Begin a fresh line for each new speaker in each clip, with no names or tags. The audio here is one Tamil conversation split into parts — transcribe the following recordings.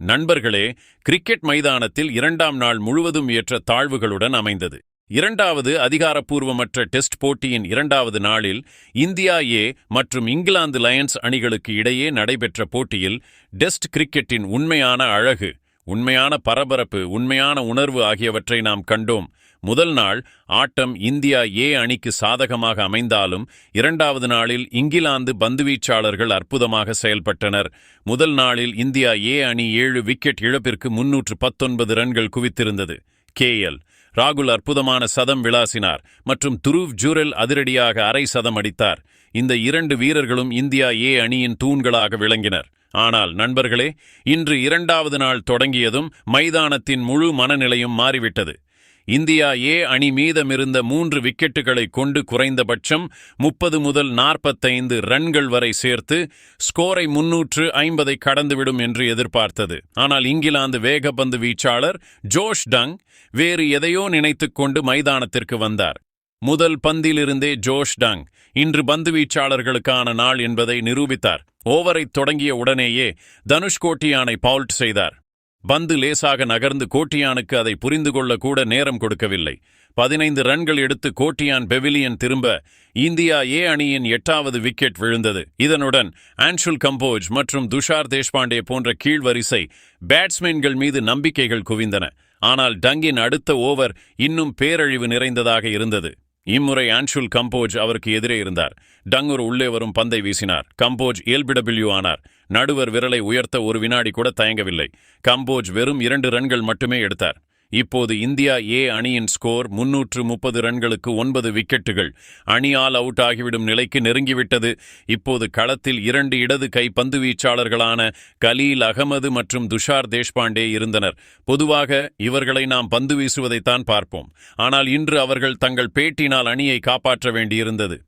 நண்பர்களே, கிரிக்கெட் மைதானத்தில் இரண்டாம் நாள் முழுவதும் ஏற்ற தாழ்வுகளுடன் அமைந்தது. இரண்டாவது அதிகாரப்பூர்வமற்ற டெஸ்ட் போட்டியின் இரண்டாவது நாளில் இந்தியா ஏ மற்றும் இங்கிலாந்து லயன்ஸ் அணிகளுக்கு இடையே நடைபெற்ற போட்டியில் டெஸ்ட் கிரிக்கெட்டின் உண்மையான அழகு, உண்மையான பரபரப்பு, உண்மையான உணர்வு ஆகியவற்றை நாம் கண்டோம். முதல் நாள் ஆட்டம் இந்தியா ஏ அணிக்கு சாதகமாக அமைந்தாலும் இரண்டாவது நாளில் இங்கிலாந்து பந்துவீச்சாளர்கள் அற்புதமாக செயல்பட்டனர். முதல் நாளில் இந்தியா ஏ அணி 7 விக்கெட் இழப்பிற்கு 319 ரன்கள் குவித்திருந்தது. ராகுல் அற்புதமான சதம் விளாசினார் மற்றும் துருவ் ஜூரெல் அதிரடியாக அரை சதம் அடித்தார். இந்த 2 வீரர்களும் இந்தியா ஏ அணியின் தூண்களாக விளங்கினர். ஆனால் நண்பர்களே, இன்று இரண்டாவது நாள் தொடங்கியதும் மைதானத்தின் முழு மனநிலையும் மாறிவிட்டது. இந்தியா ஏ அணி மீதமிருந்த 3 விக்கெட்டுகளை கொண்டு குறைந்தபட்சம் 30 முதல் 45 ரன்கள் வரை சேர்த்து ஸ்கோரை 350 கடந்துவிடும் என்று எதிர்பார்த்தது. ஆனால் இங்கிலாந்து வேகப்பந்து வீச்சாளர் ஜோஷ் டங் வேறு எதையோ நினைத்துக்கொண்டு மைதானத்திற்கு வந்தார். முதல் பந்திலிருந்தே ஜோஷ் டங் இன்று பந்து வீச்சாளர்களுக்கான நாள் என்பதை நிரூபித்தார். ஓவரை தொடங்கிய உடனேயே தனுஷ் கோட்டியானை பவுல்ட் செய்தார். பந்து லேசாக நகர்ந்து கோட்டியானுக்கு அதை புரிந்து கொள்ள கூட நேரம் கொடுக்கவில்லை. 15 ரன்கள் எடுத்து கோட்டியான் பெவிலியன் திரும்ப இந்தியா ஏ அணியின் 8வது விக்கெட் விழுந்தது. இதனுடன் ஆன்ஷுல் கம்போஜ் மற்றும் துஷார் தேஷ்பாண்டே போன்ற கீழ்வரிசை பேட்ஸ்மேன்கள் மீது நம்பிக்கைகள் குவிந்தன. ஆனால் டங்கின் அடுத்த ஓவர் இன்னும் பேரழிவு நிறைந்ததாக இருந்தது. இம்முறை ஆன்ஷுல் கம்போஜ் அவருக்கு எதிரே இருந்தார். டங் ஒரு உள்ளே வரும் பந்தை வீசினார். கம்போஜ் இயல்பிடபிள்யூ ஆனார். நடுவர் விரலை உயர்த்த ஒரு வினாடி கூட தயங்கவில்லை. கம்போஜ் வெறும் 2 ரன்கள் மட்டுமே எடுத்தார். இப்போது இந்தியா ஏ அணியின் ஸ்கோர் 330 ரன்களுக்கு 9 விக்கெட்டுகள். அணி ஆல் அவுட் ஆகிவிடும் நிலைக்கு நெருங்கிவிட்டது. இப்போது களத்தில் 2 இடது கை பந்து வீச்சாளர்களான கலீல் அகமது மற்றும் துஷார் தேஷ்பாண்டே இருந்தனர். பொதுவாக இவர்களை நாம் பந்து வீசுவதைத்தான் பார்ப்போம். ஆனால் இன்று அவர்கள் தங்கள் பேட்டினால் அணியை காப்பாற்ற வேண்டியிருந்தது.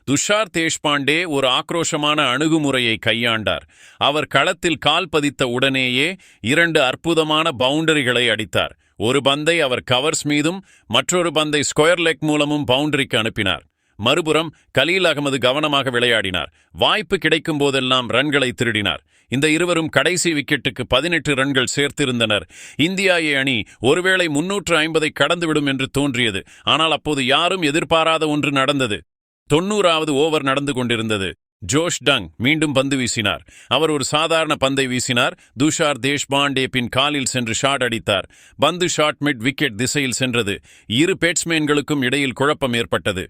துஷார் தேஷ்பாண்டே ஒரு ஆக்ரோஷமான அணுகுமுறையை கையாண்டார். அவர் களத்தில் கால் பதித்த உடனேயே 2 அற்புதமான பவுண்டரிகளை அடித்தார். ஒரு பந்தை அவர் கவர்ஸ் மீதும் மற்றொரு பந்தை ஸ்கொயர் லெக் மூலமும் பவுண்டரிக்கு அனுப்பினார். மறுபுறம் கலீல் அகமது கவனமாக விளையாடினார். வாய்ப்பு கிடைக்கும் போதெல்லாம் ரன்களை திருடினார். இந்த இருவரும் கடைசி விக்கெட்டுக்கு 18 ரன்கள் சேர்த்திருந்தனர். இந்தியா ஏ அணி ஒருவேளை 350 கடந்துவிடும் என்று தோன்றியது. ஆனால் அப்போது யாரும் எதிர்பாராத ஒன்று நடந்தது. 90வது ஓவர் நடந்து கொண்டிருந்தது. ஜோஷ் டங் மீண்டும் பந்து வீசினார். அவர் ஒரு சாதாரண பந்தை வீசினார். துஷார் தேஷ்பாண்டே பின் காலில் சென்று ஷாட் அடித்தார். பந்து ஷாட் மிட் விக்கெட் திசையில் சென்றது. இரு பேட்ஸ்மேன்களுக்கும் இடையில் குழப்பம் ஏற்பட்டது.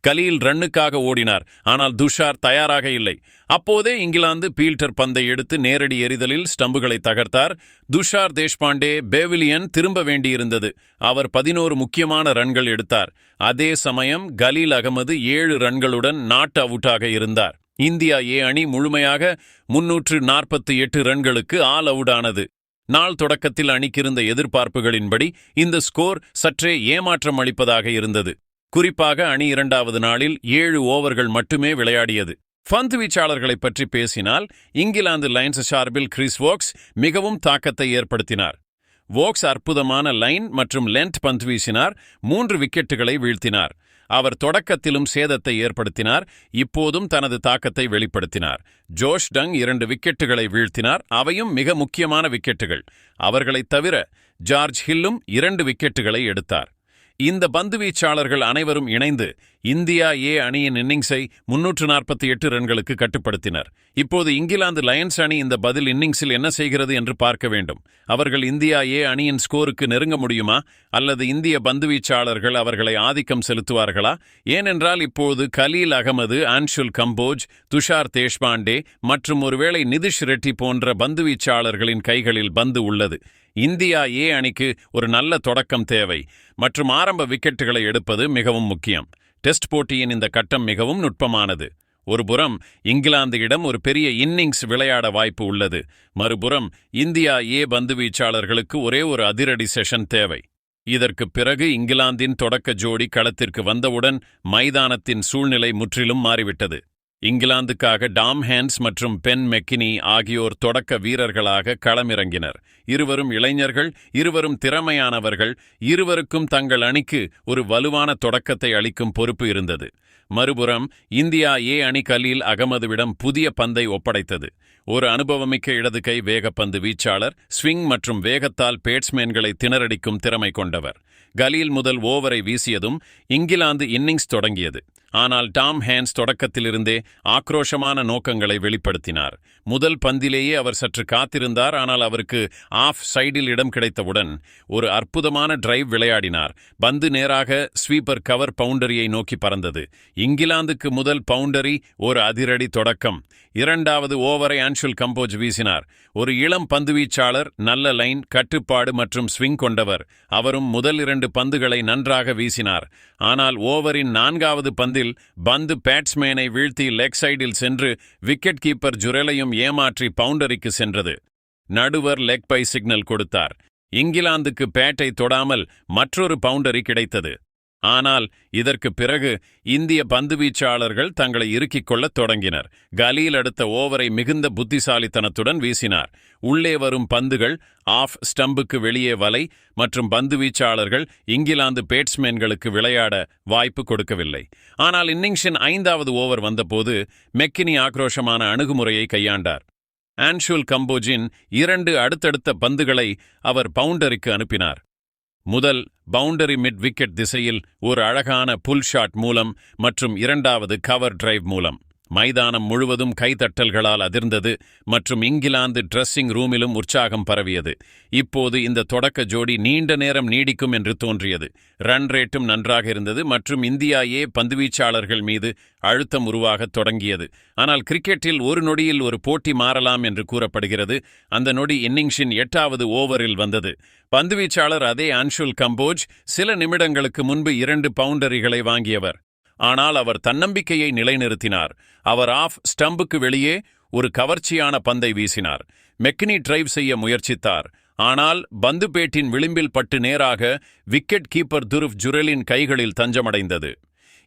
கலீல் ரன்னுக்காக ஓடினார். ஆனால் துஷார் தயாராக இல்லை. அப்போதே இங்கிலாந்து பீல்டர் பந்தை எடுத்து நேரடி எறிதலில் ஸ்டம்புகளை தகர்த்தார். துஷார் தேஷ்பாண்டே பெவிலியன் திரும்ப வேண்டியிருந்தது. அவர் 11 முக்கியமான ரன்கள் எடுத்தார். அதே சமயம் கலீல் அகமது 7 ரன்களுடன் நாட் அவுட்டாக இருந்தார். இந்தியா ஏ அணி முழுமையாக 348 ரன்களுக்கு ஆல் அவுட் ஆனது. நாள் தொடக்கத்தில் அணிக்கிருந்த எதிர்பார்ப்புகளின்படி இந்த ஸ்கோர் சற்றே ஏமாற்றம் அளிப்பதாக இருந்தது. குறிப்பாக அணி இரண்டாவது நாளில் 7 ஓவர்கள் மட்டுமே விளையாடியது. பந்து வீச்சாளர்களைப் பற்றி பேசினால் இங்கிலாந்து லயன்ஸ் சார்பில் கிறிஸ் வோக்ஸ் மிகவும் தாக்கத்தை ஏற்படுத்தினார். வோக்ஸ் அற்புதமான லைன் மற்றும் லென்த் பந்து வீசினார். 3 விக்கெட்டுகளை வீழ்த்தினார். அவர் தொடக்கத்திலும் சேதத்தை ஏற்படுத்தினார். இப்போதும் தனது தாக்கத்தை வெளிப்படுத்தினார். ஜோஷ் டங் 2 விக்கெட்டுகளை வீழ்த்தினார். அவையும் மிக முக்கியமான விக்கெட்டுகள். அவர்களைத் தவிர ஜார்ஜ் ஹில்லும் 2 விக்கெட்டுகளை எடுத்தார். இந்த பந்து வீச்சாளர்கள் அனைவரும் இணைந்து இந்தியா ஏ அணியின் இன்னிங்ஸை 348 ரன்களுக்கு கட்டுப்படுத்தினர். இப்போது இங்கிலாந்து லயன்ஸ் அணி இந்த பதில் இன்னிங்ஸில் என்ன செய்கிறது என்று பார்க்க வேண்டும். அவர்கள் இந்தியா ஏ அணியின் ஸ்கோருக்கு நெருங்க முடியுமா, அல்லது இந்திய பந்துவீச்சாளர்கள் அவர்களை ஆதிக்கம் செலுத்துவார்களா? ஏனென்றால் இப்போது கலீல் அகமது, ஆன்ஷுல் கம்போஜ், துஷார் தேஷ்பாண்டே மற்றும் ஒருவேளை நிதிஷ் ரெட்டி போன்ற பந்துவீச்சாளர்களின் கைகளில் பந்து உள்ளது. இந்தியா ஏ அணிக்கு ஒரு நல்ல தொடக்கம் தேவை மற்றும் ஆரம்ப விக்கெட்டுகளை எடுப்பது மிகவும் முக்கியம். டெஸ்ட் போட்டியின் இந்த கட்டம் மிகவும் நுட்பமானது. ஒருபுறம் இங்கிலாந்திடம் ஒரு பெரிய இன்னிங்ஸ் விளையாட வாய்ப்பு உள்ளது. மறுபுறம் இந்தியா ஏ பந்துவீச்சாளர்களுக்கு ஒரே ஒரு அதிரடி செஷன் தேவை. இதற்கு பிறகு இங்கிலாந்தின் தொடக்க ஜோடி களத்திற்கு வந்தவுடன் மைதானத்தின் சூழ்நிலை முற்றிலும் மாறிவிட்டது. இங்கிலாந்துக்காக டாம் ஹேன்ஸ் மற்றும் பென் மெக்கினி ஆகியோர் தொடக்க வீரர்களாக களமிறங்கினர். இருவரும் இளைஞர்கள், இருவரும் திறமையானவர்கள், இருவருக்கும் தங்கள் அணிக்கு ஒரு வலுவான தொடக்கத்தை அளிக்கும் பொறுப்பு இருந்தது. மறுபுறம் இந்தியா ஏ அணி கலீல் அகமதுவிடம் புதிய பந்தை ஒப்படைத்தது. ஒரு அனுபவமிக்க இடது கை வேகப்பந்து வீச்சாளர், ஸ்விங் மற்றும் வேகத்தால் பேட்ஸ்மேன்களை திணறடிக்கும் திறமை கொண்டவர். கலீல் முதல் ஓவரை வீசியதும் இங்கிலாந்து இன்னிங்ஸ் தொடங்கியது. ஆனால் டாம் ஹேன்ஸ் தொடக்கத்திலிருந்தே ஆக்ரோஷமான நோக்கங்களை வெளிப்படுத்தினார். முதல் பந்திலேயே அவர் சற்று காத்திருந்தார். ஆனால் அவருக்கு ஆஃப் சைடில் இடம் கிடைத்தவுடன் ஒரு அற்புதமான டிரைவ் விளையாடினார். பந்து நேராக ஸ்வீப்பர் கவர் பவுண்டரியை நோக்கி பறந்தது. இங்கிலாந்துக்கு முதல் பவுண்டரி ஒரு அதிரடி தொடக்கம். இரண்டாவது ஓவரை ஆன்ஷுல் கம்போஜ் வீசினார். ஒரு இளம் பந்துவீச்சாளர், நல்ல லைன், கட்டுப்பாடு மற்றும் ஸ்விங் கொண்டவர். அவரும் முதல் 2 பந்துகளை நன்றாக வீசினார். ஆனால் ஓவரின் 4வது பந்தில் பந்து பேட்ஸ்மேனை வீழ்த்தி லெக் சைடில் சென்று விக்கெட் கீப்பர் ஜுரெலையும் ஏமாற்றி பவுண்டரிக்கு சென்றது. நடுவர் லெக் பை சிக்னல் கொடுத்தார். இங்கிலாந்துக்கு பேட்டை தொடாமல் மற்றொரு பவுண்டரி கிடைத்தது. ஆனால் இதற்கு பிறகு இந்திய பந்துவீச்சாளர்கள் தங்களை இறுக்கிக் கொள்ளத் தொடங்கினர். கலீல் அடுத்த ஓவரை மிகுந்த புத்திசாலித்தனத்துடன் வீசினார். உள்ளே வரும் பந்துகள் ஆஃப் ஸ்டம்புக்கு வெளியே வலை மற்றும் பந்துவீச்சாளர்கள் இங்கிலாந்து பேட்ஸ்மேன்களுக்கு விளையாட வாய்ப்பு கொடுக்கவில்லை. ஆனால் இன்னிங்ஸின் 5வது ஓவர் வந்தபோது மெக்கினி ஆக்ரோஷமான அணுகுமுறையை கையாண்டார். ஆன்ஷுல் கம்போஜின் 2 அடுத்தடுத்த பந்துகளை அவர் பவுண்டரிக்கு அனுப்பினார். முதல் பவுண்டரி மிட் விக்கெட் திசையில் ஒரு அழகான புல் ஷாட் மூலம் மற்றும் 2வது கவர் டிரைவ் மூலம். மைதானம் முழுவதும் கைதட்டல்களால் அதிர்ந்தது மற்றும் இங்கிலாந்து ட்ரெஸ்ஸிங் ரூமிலும் உற்சாகம் பரவியது. இப்போது இந்த தொடக்க ஜோடி நீண்ட நேரம் நீடிக்கும் என்று தோன்றியது. ரன் ரேட்டும் நன்றாக இருந்தது மற்றும் இந்தியா ஏ பந்துவீச்சாளர்கள் மீது அழுத்தம் உருவாகத் தொடங்கியது. ஆனால் கிரிக்கெட்டில் ஒரு நொடியில் ஒரு போட்டி மாறலாம் என்று கூறப்படுகிறது. அந்த நொடி இன்னிங்ஸின் 8வது ஓவரில் வந்தது. பந்துவீச்சாளர் அதே ஆன்ஷுல் கம்போஜ் சில நிமிடங்களுக்கு முன்பு 2 பவுண்டரிகளை வாங்கியவர். ஆனால் அவர் தன்னம்பிக்கையை நிலைநிறுத்தினார். அவர் ஆஃப் ஸ்டம்புக்கு வெளியே ஒரு கவர்ச்சியான பந்தை வீசினார். மெக்கினி டிரைவ் செய்ய முயற்சித்தார். ஆனால் பந்து பேட்டின் விளிம்பில் பட்டு நேராக விக்கெட் கீப்பர் துருவ் ஜுரெலின் கைகளில் தஞ்சமடைந்தது.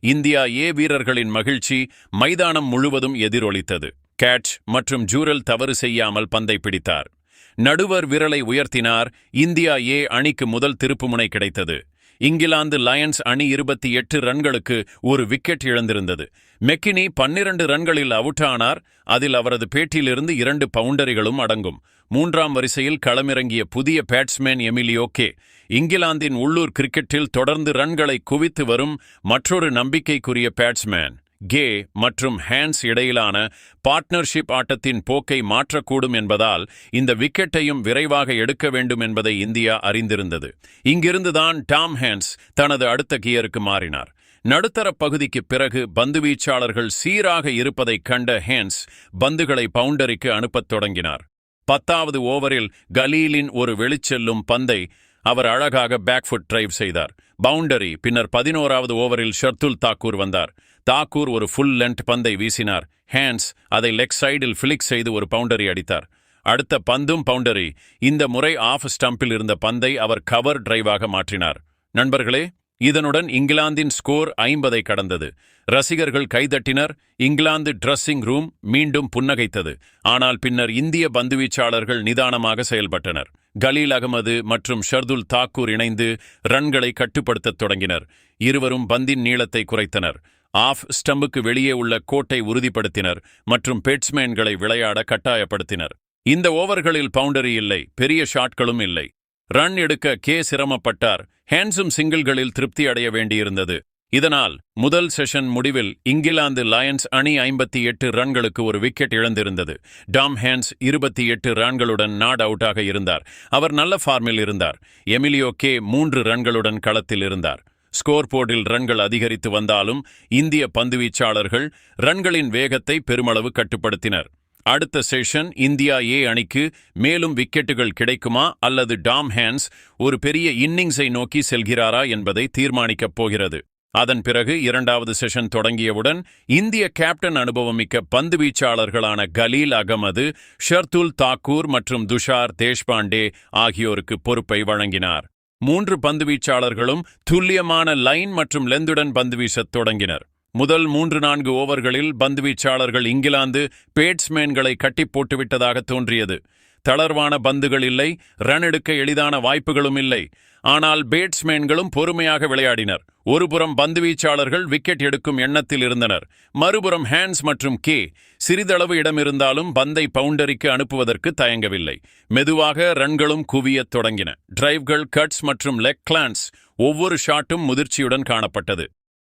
இந்தியா ஏ வீரர்களின் மகிழ்ச்சி மைதானம் முழுவதும் எதிரொலித்தது. கேட்ச் மற்றும் ஜூரல் தவறு செய்யாமல் பந்தை பிடித்தார். நடுவர் விரலை உயர்த்தினார். இந்தியா ஏ அணிக்கு முதல் திருப்புமுனை கிடைத்தது. இங்கிலாந்து லயன்ஸ் அணி 28 ரன்களுக்கு ஒரு விக்கெட் இழந்திருந்தது. மெக்கினி 12 ரன்களில் அவுட் ஆனார். அதில் அவரது பேட்டிலிருந்து 2 பவுண்டரிகளும் அடங்கும். 3ஆம் வரிசையில் களமிறங்கிய புதிய பேட்ஸ்மேன் எமிலியோ கே. இங்கிலாந்தின் உள்ளூர் கிரிக்கெட்டில் தொடர்ந்து ரன்களை குவித்து வரும் மற்றொரு நம்பிக்கைக்குரிய பேட்ஸ்மேன். கே மற்றும் ஹேன்ஸ் இடையிலான பார்ட்னர்ஷிப் ஆட்டத்தின் போக்கை மாற்றக்கூடும் என்பதால் இந்த விக்கெட்டையும் விரைவாக எடுக்க வேண்டும் என்பதை இந்தியா அறிந்திருந்தது. இங்கிருந்துதான் டாம் ஹேன்ஸ் தனது அடுத்த கியருக்கு மாறினார். நடுத்தர பகுதிக்கு பிறகு பந்துவீச்சாளர்கள் சீராக இருப்பதைக் கண்ட ஹேன்ஸ் பந்துகளை பவுண்டரிக்கு அனுப்பத் தொடங்கினார். 10வது ஓவரில் கலீலின் ஒரு வெளிச்செல்லும் பந்தை அவர் அழகாக பேக்ஃபுட் டிரைவ் செய்தார். பவுண்டரி. பின்னர் 11வது ஓவரில் ஷர்துல் தாக்கூர் வந்தார். தாக்கூர் ஒரு ஃபுல் லென்த் பந்தை வீசினார். ஹேன்ஸ் அதை லெக் சைடில் ஃபிளிக் செய்து ஒரு பவுண்டரி அடித்தார். அடுத்த பந்தும் பவுண்டரி. இந்த முறை ஆஃப் ஸ்டம்பில் இருந்த பந்தை அவர் கவர் டிரைவாக மாற்றினார். நண்பர்களே, இதனுடன் இங்கிலாந்தின் ஸ்கோர் 50ஐ கடந்தது. ரசிகர்கள் கைதட்டினர். இங்கிலாந்து ட்ரெஸ்ஸிங் ரூம் மீண்டும் புன்னகைத்தது. ஆனால் பின்னர் இந்திய பந்துவீச்சாளர்கள் நிதானமாக செயல்பட்டனர். கலீல் அகமது மற்றும் ஷர்துல் தாக்கூர் இணைந்து ரன்களை கட்டுப்படுத்தத் தொடங்கினர். இருவரும் பந்தின் நீளத்தை குறைத்தனர். ஆஃப் ஸ்டம்புக்கு வெளியே உள்ள கோட்டை உறுதிப்படுத்தினர் மற்றும் பேட்ஸ்மேன்களை விளையாட கட்டாயப்படுத்தினர். இந்த ஓவர்களில் பவுண்டரி இல்லை, பெரிய ஷாட்களும் இல்லை. ரன் எடுக்க கே சிரமப்பட்டார். ஹேன்ஸும் சிங்கிள்களில் திருப்தி அடைய வேண்டியிருந்தது. இதனால் முதல் செஷன் முடிவில் இங்கிலாந்து லயன்ஸ் அணி 58 ரன்களுக்கு ஒரு விக்கெட் இழந்திருந்தது. டாம் ஹேன்ஸ் 28 ரன்களுடன் நாட் அவுட்டாக இருந்தார். அவர் நல்ல ஃபார்மில் இருந்தார். எமிலியோ கே 3 ரன்களுடன் களத்தில் இருந்தார். ஸ்கோர் போர்டில் ரன்கள் அதிகரித்து வந்தாலும் இந்திய பந்துவீச்சாளர்கள் ரன்களின் வேகத்தை பெருமளவு கட்டுப்படுத்தினர். அடுத்த செஷன் இந்தியா ஏ அணிக்கு மேலும் விக்கெட்டுகள் கிடைக்குமா அல்லது டாம் ஹேன்ஸ் ஒரு பெரிய இன்னிங்ஸை நோக்கி செல்கிறாரா என்பதை தீர்மானிக்கப் போகிறது. அதன் பிறகு 2வது செஷன் தொடங்கியவுடன் இந்திய கேப்டன் அனுபவமிக்க பந்துவீச்சாளர்களான கலீல் அகமது, ஷர்துல் தாக்கூர் மற்றும் துஷார் தேஷ்பாண்டே ஆகியோருக்கு பொறுப்பை வழங்கினார். 3 பந்துவீச்சாளர்களும் துல்லியமான லைன் மற்றும் லெந்துடன் பந்து வீசத் தொடங்கினர். முதல் 3-4 ஓவர்களில் பந்துவீச்சாளர்கள் இங்கிலாந்து பேட்ஸ்மேன்களை கட்டி போட்டுவிட்டதாக தோன்றியது. தளர்வான பந்துகள் இல்லை, ரன் எடுக்க எளிதான வாய்ப்புகளும் இல்லை. ஆனால் பேட்ஸ்மேன்களும் பொறுமையாக விளையாடினர். ஒருபுறம் பந்துவீச்சாளர்கள் விக்கெட் எடுக்கும் எண்ணத்தில் இருந்தனர், மறுபுறம் ஹேண்ட்ஸ் மற்றும் கே சிறிதளவு இடம் இருந்தாலும் பந்தை பவுண்டரிக்கு அனுப்புவதற்கு தயங்கவில்லை. மெதுவாக ரன்களும் குவியத் தொடங்கின. டிரைவ்கள், கட்ஸ் மற்றும் லெக் கிளான்ஸ் ஒவ்வொரு ஷாட்டும் முதிர்ச்சியுடன் காணப்பட்டது.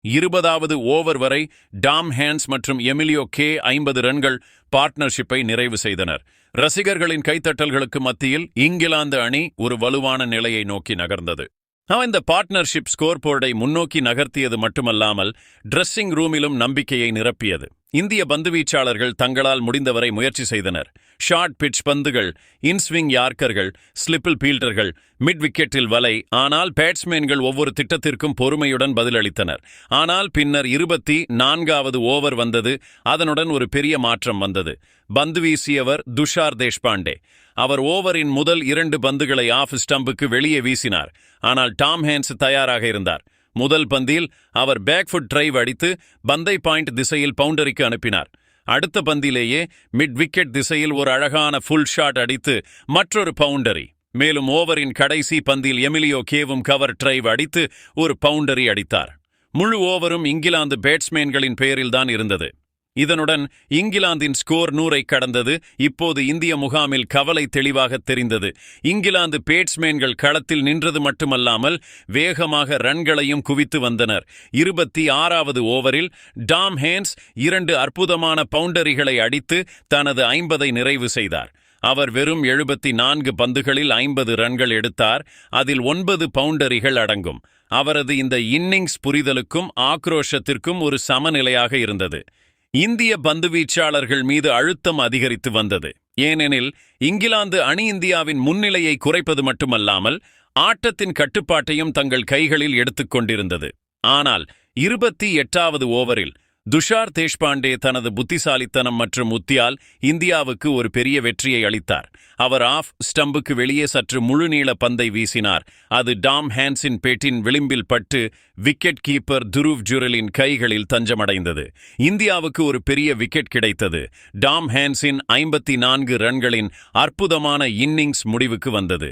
20வது ஓவர் வரை டாம் ஹேண்ட்ஸ் மற்றும் எமிலியோ கே 50 ரன்கள் பார்ட்னர்ஷிப்பை நிறைவு செய்தனர். ரசிகர்களின் கைத்தட்டல்களுக்கு மத்தியில் இங்கிலாந்து அணி ஒரு வலுவான நிலையை நோக்கி நகர்ந்தது. இந்த பார்ட்னர்ஷிப் ஸ்கோர் போர்டை முன்னோக்கி நகர்த்தியது மட்டுமல்லாமல் ட்ரெஸ்ஸிங் ரூமிலும் நம்பிக்கையை நிரப்பியது. இந்திய பந்துவீச்சாளர்கள் தங்களால் முடிந்தவரை முயற்சி செய்தனர். ஷார்ட் பிட்ச் பந்துகள், இன்ஸ்விங் யார்க்கர்கள், ஸ்லிப்பில் பீல்டர்கள், மிட் விக்கெட்டில் வலை. ஆனால் பேட்ஸ்மேன்கள் ஒவ்வொரு திட்டத்திற்கும் பொறுமையுடன் பதிலளித்தனர். ஆனால் பின்னர் 24வது ஓவர் வந்தது. அதனுடன் ஒரு பெரிய மாற்றம் வந்தது. பந்து வீசியவர் துஷார் தேஷ்பாண்டே. அவர் ஓவரின் முதல் 2 பந்துகளை ஆஃப் ஸ்டம்புக்கு வெளியே வீசினார். ஆனால் டாம் ஹேண்ட்ஸ் தயாராக இருந்தார். முதல் பந்தில் அவர் பேக்ஃபுட் டிரைவ் அடித்து பந்தை பாயிண்ட் திசையில் பவுண்டரிக்கு அனுப்பினார். அடுத்த பந்திலேயே மிட் விக்கெட் திசையில் ஒரு அழகான ஃபுல் ஷாட் அடித்து மற்றொரு பவுண்டரி. மேலும் ஓவரின் கடைசி பந்தில் எமிலியோ கேவும் கவர் டிரைவ் அடித்து ஒரு பவுண்டரி அடித்தார். முழு ஓவரும் இங்கிலாந்து பேட்ஸ்மேன்களின் பெயரில்தான் இருந்தது. இதனுடன் இங்கிலாந்தின் ஸ்கோர் 100ஐ கடந்தது. இப்போது இந்திய முகாமில் கவலை தெளிவாக தெரிந்தது. இங்கிலாந்து பேட்ஸ்மேன்கள் களத்தில் நின்றது மட்டுமல்லாமல் வேகமாக ரன்களையும் குவித்து வந்தனர். 26வது ஓவரில் டாம் ஹேண்ட்ஸ் 2 அற்புதமான பவுண்டரிகளை அடித்து தனது 50ஐ நிறைவு செய்தார். அவர் வெறும் 74 பந்துகளில் 50 ரன்கள் எடுத்தார். அதில் 9 பவுண்டரிகள் அடங்கும். அவரது இந்த இன்னிங்ஸ் புரிதலுக்கும் ஆக்ரோஷத்திற்கும் ஒரு சமநிலையாக இருந்தது. இந்திய பந்துவீச்சாளர்கள் மீது அழுத்தம் அதிகரித்து வந்தது. ஏனெனில் இங்கிலாந்து அணி இந்தியாவின் முன்னிலையை குறைப்பது மட்டுமல்லாமல் ஆட்டத்தின் கட்டுப்பாட்டையும் தங்கள் கைகளில் எடுத்துக்கொண்டிருந்தது. ஆனால் 28வது ஓவரில் துஷார் தேஷ்பாண்டே தனது புத்திசாலித்தனம் மற்றும் உத்தியால் இந்தியாவுக்கு ஒரு பெரிய வெற்றியை அளித்தார். அவர் ஆஃப் ஸ்டம்புக்கு வெளியே சற்று முழுநீள பந்தை வீசினார். அது டாம் ஹேண்ட்ஸின் பேட்டின் விளிம்பில் பட்டு விக்கெட் கீப்பர் துருவ் ஜுரலின் கைகளில் தஞ்சமடைந்தது. இந்தியாவுக்கு ஒரு பெரிய விக்கெட் கிடைத்தது. டாம் ஹேண்ட்ஸின் 54 ரன்களின் அற்புதமான இன்னிங்ஸ் முடிவுக்கு வந்தது.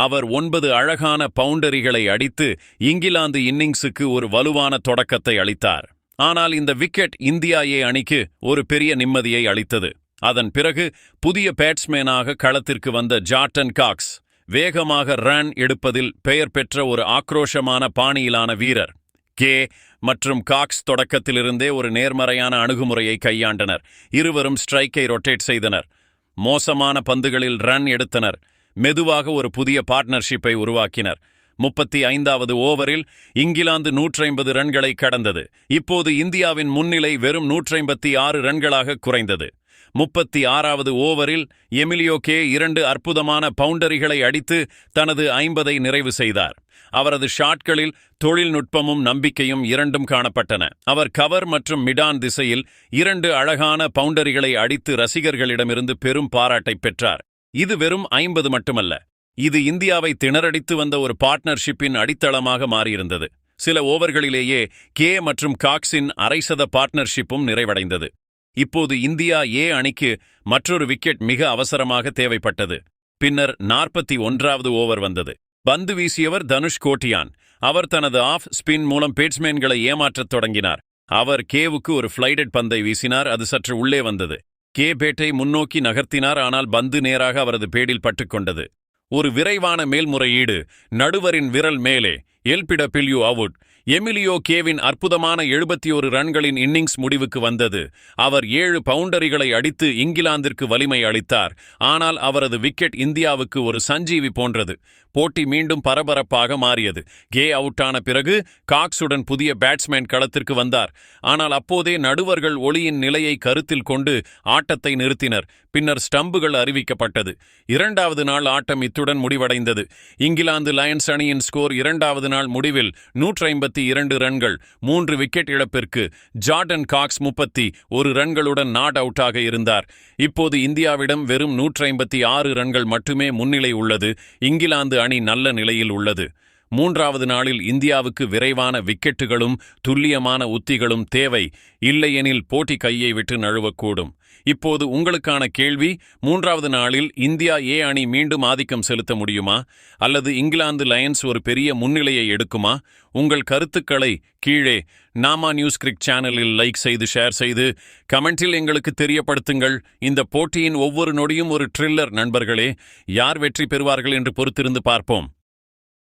அவர் 9 அழகான பவுண்டரிகளை அடித்து இங்கிலாந்து இன்னிங்ஸுக்கு ஒரு வலுவான தொடக்கத்தை அளித்தார். ஆனால் இந்த விக்கெட் இந்தியா ஏ அணிக்கு ஒரு பெரிய நிம்மதியை அளித்தது. அதன் பிறகு புதிய பேட்ஸ்மேனாக களத்திற்கு வந்த ஜார்டன் காக்ஸ் வேகமாக ரன் எடுப்பதில் பெயர் பெற்ற ஒரு ஆக்ரோஷமான பாணியிலான வீரர். கே மற்றும் காக்ஸ் தொடக்கத்திலிருந்தே ஒரு நேர்மறையான அணுகுமுறையை கையாண்டனர். இருவரும் ஸ்ட்ரைக்கை ரொட்டேட் செய்தனர். மோசமான பந்துகளில் ரன் எடுத்தனர். மெதுவாக ஒரு புதிய பார்ட்னர்ஷிப்பை உருவாக்கினர். 35வது ஓவரில் இங்கிலாந்து 150 ரன்களை கடந்தது. இப்போது இந்தியாவின் முன்னிலை வெறும் 156 ரன்களாக குறைந்தது. 36வது ஓவரில் எமிலியோ கே 2 அற்புதமான பவுண்டரிகளை அடித்து தனது 50ஐ நிறைவு செய்தார். அவரது ஷாட்களில் தொழில்நுட்பமும் நம்பிக்கையும் இரண்டும் காணப்பட்டன. அவர் கவர் மற்றும் மிடான் திசையில் 2 அழகான பவுண்டரிகளை அடித்து ரசிகர்களிடமிருந்து பெரும் பாராட்டை பெற்றார். இது வெறும் 50 மட்டுமல்ல, இது இந்தியாவை திணறடித்து வந்த ஒரு பார்ட்னர்ஷிப்பின் அடித்தளமாக மாறியிருந்தது. சில ஓவர்களிலேயே கே மற்றும் காக்ஸின் அரைசத பார்ட்னர்ஷிப்பும் நிறைவடைந்தது. இப்போது இந்தியா ஏ அணிக்கு மற்றொரு விக்கெட் மிக அவசரமாக தேவைப்பட்டது. பின்னர் 41வது ஓவர் வந்தது. பந்து வீசியவர் தனுஷ் கோட்டியான். அவர் தனது ஆஃப் ஸ்பின் மூலம் பேட்ஸ்மேன்களை ஏமாற்றத் தொடங்கினார். அவர் கேவுக்கு ஒரு ஃப்ளைடட் பந்தை வீசினார். அது சற்று உள்ளே வந்தது. கே பேட்டை முன்னோக்கி நகர்த்தினார். ஆனால் பந்து நேராக அவரது பேடில் பட்டுக்கொண்டது. ஒரு விரைவான மேல்முறையீடு. நடுவரின் விரல் மேலே. LBW out. எமிலியோ கேவின் அற்புதமான 71 ரன்களின் இன்னிங்ஸ் முடிவுக்கு வந்தது. அவர் 7 பவுண்டரிகளை அடித்து இங்கிலாந்திற்கு வலிமை அளித்தார். ஆனால் அவரது விக்கெட் இந்தியாவுக்கு ஒரு சஞ்சீவி போன்றது. போட்டி மீண்டும் பரபரப்பாக மாறியது. கே அவுட்டான பிறகு காக்ஸுடன் புதிய பேட்ஸ்மேன் களத்திற்கு வந்தார். ஆனால் அப்போதே நடுவர்கள் ஒளியின் நிலையை கருத்தில் கொண்டு ஆட்டத்தை நிறுத்தினர். பின்னர் ஸ்டம்புகள் அறிவிக்கப்பட்டது. 2வது நாள் ஆட்டம் இத்துடன் முடிவடைந்தது. இங்கிலாந்து லயன்ஸ் அணியின் ஸ்கோர் 2வது நாள் முடிவில் 152 ரன்கள், 3 விக்கெட் இழப்பிற்கு. ஜார்டன் காக்ஸ் 31 ரன்களுடன் நாட் அவுட்டாக இருந்தார். இப்போது இந்தியாவிடம் வெறும் 156 ரன்கள் மட்டுமே முன்னிலை உள்ளது. இங்கிலாந்து அணி நல்ல நிலையில் உள்ளது. மூன்றாவது நாளில் இந்தியாவுக்கு விரைவான விக்கெட்டுகளும் துல்லியமான உத்திகளும் தேவை, இல்லையெனில் போட்டி கையை விட்டு நழுவக்கூடும். இப்போது உங்களுக்கான கேள்வி, மூன்றாவது நாளில் இந்தியா ஏ அணி மீண்டும் ஆதிக்கம் செலுத்த முடியுமா, அல்லது இங்கிலாந்து லயன்ஸ் ஒரு பெரிய முன்னிலையை எடுக்குமா? உங்கள் கருத்துக்களை கீழே நாமா நியூஸ் கிரிக் சேனலில் லைக் செய்து ஷேர் செய்து கமெண்டில் எங்களுக்கு தெரியப்படுத்துங்கள். இந்த போட்டியின் ஒவ்வொரு நொடியும் ஒரு த்ரில்லர் நண்பர்களே. யார் வெற்றி பெறுவார்கள் என்று பொறுத்திருந்து பார்ப்போம்.